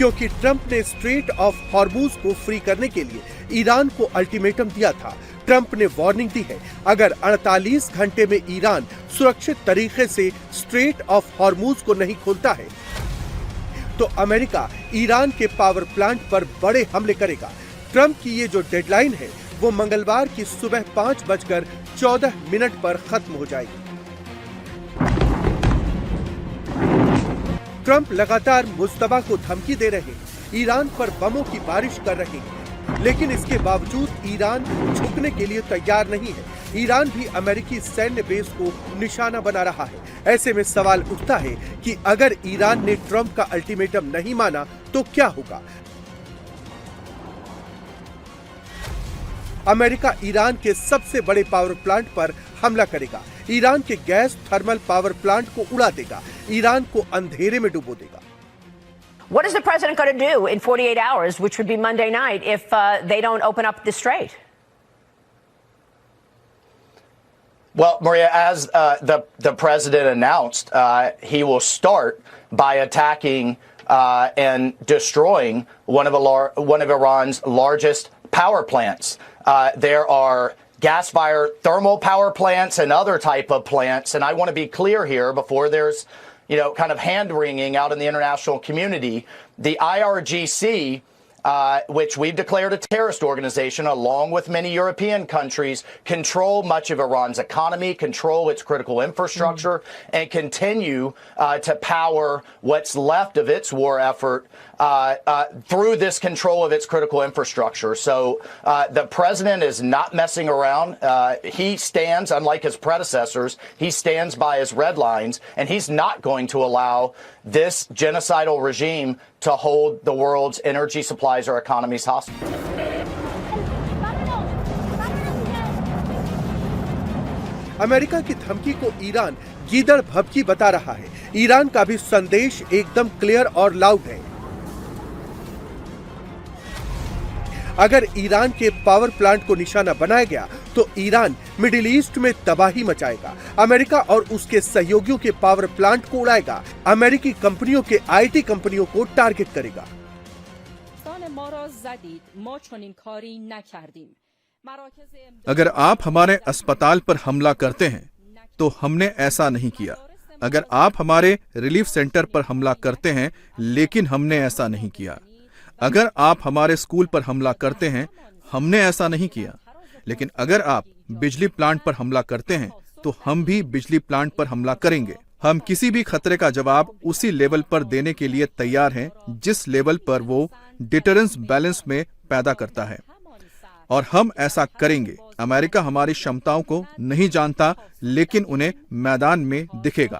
क्योंकि ट्रंप ने straight of Hormuz को फ्री करने के लिए ईरान को अल्टीमेटम दिया था। ट्रंप ने वार्निंग दी है, अगर 48 घंटे में ईरान सुरक्षित तरीके से स्ट्रेट ऑफ हॉर्मूज को नहीं खोलता है तो अमेरिका ईरान के पावर प्लांट पर बड़े हमले करेगा। ट्रंप की ये जो डेडलाइन है वो मंगलवार की सुबह 5:14 पर खत्म हो जाएगी। ट्रंप लगातार मुस्तफा को धमकी दे रहे हैं, ईरान पर बमों की बारिश कर रहे हैं, लेकिन इसके बावजूद ईरान झुकने के लिए तैयार नहीं है। ईरान भी अमेरिकी सैन्य बेस को निशाना बना रहा है। ऐसे में सवाल उठता है कि अगर ईरान ने ट्रंप का अल्टीमेटम नहीं माना तो क्या होगा। अमेरिका ईरान के सबसे बड़े पावर प्लांट पर हमला करेगा, ईरान के गैस थर्मल पावर प्लांट को उड़ा देगा, ईरान को अंधेरे में डुबो देगा। What is the president going to do in 48 hours, which would be Monday night, if they don't open up the strait? Well, Maria, as the president announced, he will start by attacking and destroying one of Iran's largest power plants. There are gas-fired thermal power plants and other type of plants, and I want to be clear here before there's kind of hand-wringing out in the international community. The IRGC, which we've declared a terrorist organization, along with many European countries, control much of Iran's economy, control its critical infrastructure, and continue to power what's left of its war effort through this control of its critical infrastructure. So the president is not messing around. He stands, unlike his predecessors, he stands by his red lines, and he's not going to allow this genocidal regime to hold the world's energy supplies or economies hostage. America की धमकी को Iran गीदड़ भभकी बता रहा है। Iran का भी संदेश एकदम क्लियर और लाउड है। अगर ईरान के पावर प्लांट को निशाना बनाया गया तो ईरान मिडिल ईस्ट में तबाही मचाएगा, अमेरिका और उसके सहयोगियों के पावर प्लांट को उड़ाएगा, अमेरिकी कंपनियों के आईटी कंपनियों को टारगेट करेगा। अगर आप हमारे अस्पताल पर हमला करते हैं तो हमने ऐसा नहीं किया। अगर आप हमारे रिलीफ सेंटर पर हमला करते हैं लेकिन हमने ऐसा नहीं किया। अगर आप हमारे स्कूल पर हमला करते हैं हमने ऐसा नहीं किया। लेकिन अगर आप बिजली प्लांट पर हमला करते हैं तो हम भी बिजली प्लांट पर हमला करेंगे। हम किसी भी खतरे का जवाब उसी लेवल पर देने के लिए तैयार हैं जिस लेवल पर वो डिटरेंस बैलेंस में पैदा करता है, और हम ऐसा करेंगे। अमेरिका हमारी क्षमताओं को नहीं जानता लेकिन उन्हें मैदान में दिखेगा।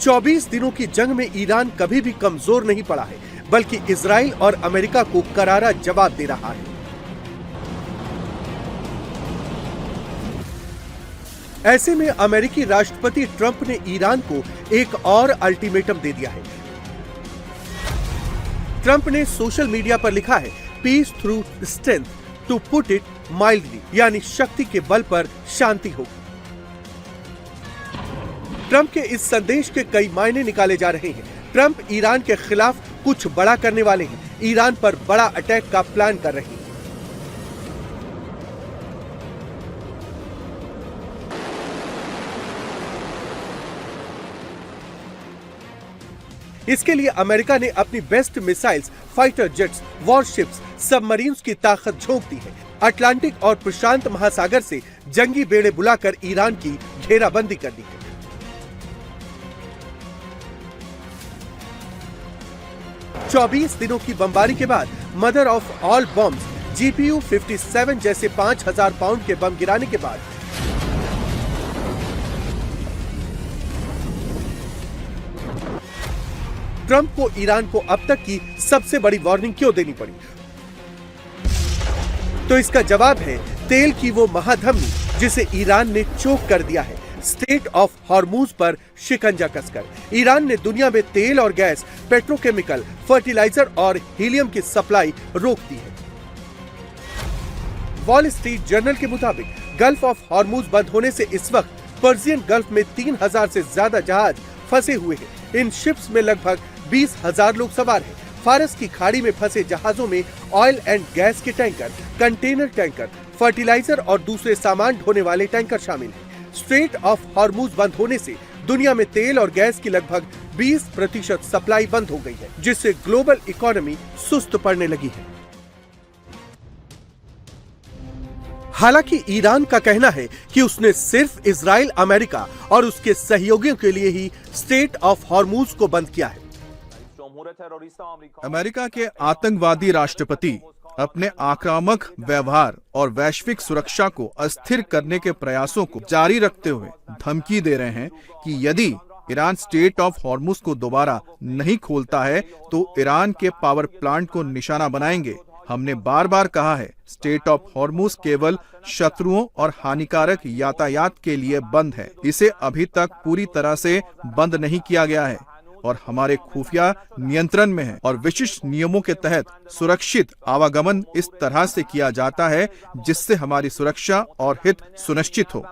24 दिनों की जंग में ईरान कभी भी कमजोर नहीं पड़ा है, बल्कि इजराइल और अमेरिका को करारा जवाब दे रहा है। ऐसे में अमेरिकी राष्ट्रपति ट्रंप ने ईरान को एक और अल्टीमेटम दे दिया है। ट्रंप ने सोशल मीडिया पर लिखा है, peace through strength, to put it mildly, यानी शक्ति के बल पर शांति हो। ट्रंप के इस संदेश के कई मायने निकाले जा रहे हैं। ट्रंप ईरान के खिलाफ कुछ बड़ा करने वाले हैं, ईरान पर बड़ा अटैक का प्लान कर रहे हैं। इसके लिए अमेरिका ने अपनी best missiles, fighter jets, warships, submarines की ताकत झोंक दी है। अटलांटिक और प्रशांत महासागर से जंगी बेड़े बुलाकर ईरान की घेराबंदी कर दी है। चौबीस दिनों की बमबारी के बाद mother of all bombs GPU-57 जैसे 5000 पाउंड के बम गिराने के बाद ट्रंप को ईरान को अब तक की सबसे बड़ी वार्निंग क्यों देनी पड़ी? तो इसका जवाब है तेल की वो महाधमनी जिसे ईरान ने चोक कर दिया है। स्ट्रेट ऑफ हॉर्मूज पर शिकंजा कसकर ईरान ने दुनिया में तेल और गैस, पेट्रोकेमिकल, फर्टिलाइजर और हीलियम की सप्लाई रोक दी है। वॉल स्ट्रीट जर्नल के मुताबिक गल्फ ऑफ हॉर्मूज बंद होने से इस वक्त पर्शियन गल्फ में 3000 से ज्यादा जहाज फंसे हुए हैं। इन शिप्स में लगभग 20,000 लोग सवार हैं। फारस की खाड़ी में फंसे जहाजों में ऑयल एंड गैस के टैंकर, कंटेनर टैंकर, फर्टिलाइजर और दूसरे सामान ढोने वाले टैंकर शामिल हैं। स्ट्रेट ऑफ हॉर्मूज बंद होने से दुनिया में तेल और गैस की लगभग 20% सप्लाई बंद हो गई है, जिससे ग्लोबल इकोनॉमी सुस्त पड़ने लगी है। हालांकि ईरान का कहना है कि उसने सिर्फ इजराइल, अमेरिका और उसके सहयोगियों के लिए ही स्ट्रेट ऑफ हॉर्मूज को बंद किया है। अमेरिका के आतंकवादी राष्ट्रपति अपने आक्रामक व्यवहार और वैश्विक सुरक्षा को अस्थिर करने के प्रयासों को जारी रखते हुए धमकी दे रहे हैं कि यदि ईरान स्ट्रेट ऑफ हॉर्मूज को दोबारा नहीं खोलता है तो ईरान के पावर प्लांट को निशाना बनाएंगे। हमने बार बार कहा है, स्ट्रेट ऑफ हॉर्मूज केवल शत्रुओं और हानिकारक यातायात के लिए बंद है। इसे अभी तक पूरी तरह से बंद नहीं किया गया है और हमारे खुफिया नियंत्रण में है और विशिष्ट नियमों के तहत सुरक्षित आवागमन इस तरह से किया जाता है जिससे हमारी सुरक्षा और हित सुनिश्चित हो।